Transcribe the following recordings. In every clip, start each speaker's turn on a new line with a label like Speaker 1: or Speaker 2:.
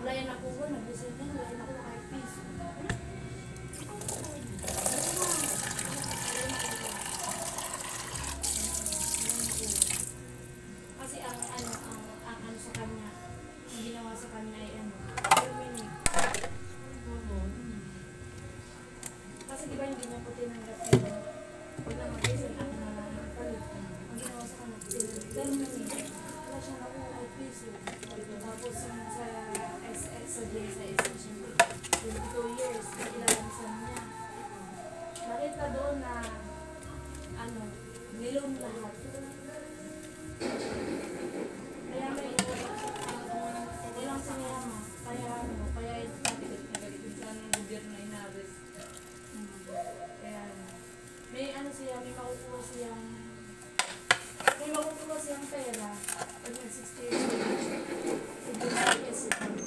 Speaker 1: Wala yan ako ko, nag-design na, wala yan ako kahit piso. Kasi ang ano sa kanya, ang ginawa sa kanya ay ano, terminate. Kasi di ba hindi niya po tinanggap yun? Pag na mag-design ako na lang nagpalit. Ang ginawa sa kanya, terminate. Wala siyang ako kahit piso. Tapos sa SS, sa DSIS, siyempre, 22 years, nailalansan niya. Nakita doon na, ano, nilong lahat. Kaya may ilang sinayama, kaya ano, kaya yung galit na galit sa anong gobyerno na inabis. Kaya, may ano siya, may makukuha siyang pera pag nag-60 years old.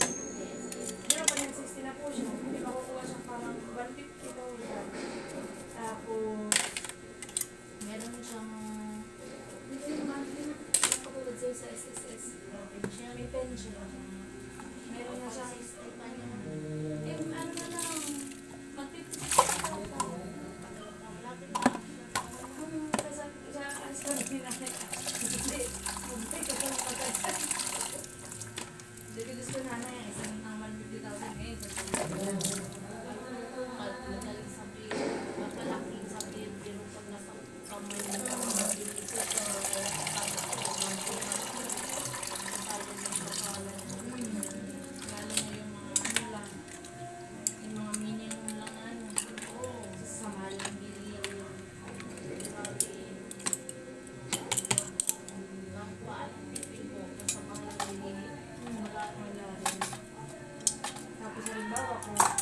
Speaker 1: Pero pag nag-60 na po siya, may makukuha siyang parang 150,000. Tapos, meron siyang, hindi naman, katulad sa'yo sa SSS. Siya may pension. Meron na siyang, ano na lang, Jadi gusto na na yan, isang 150,000 ngayon. Madaling sabihin, mapalaking sabihin, pero pag nasa kamay mo, mabilis ito, kaya kapag ito, lalo na yung mga ano lang, yung mga minimum lang ano, sa malang bilhin. Tapos halimbawa kung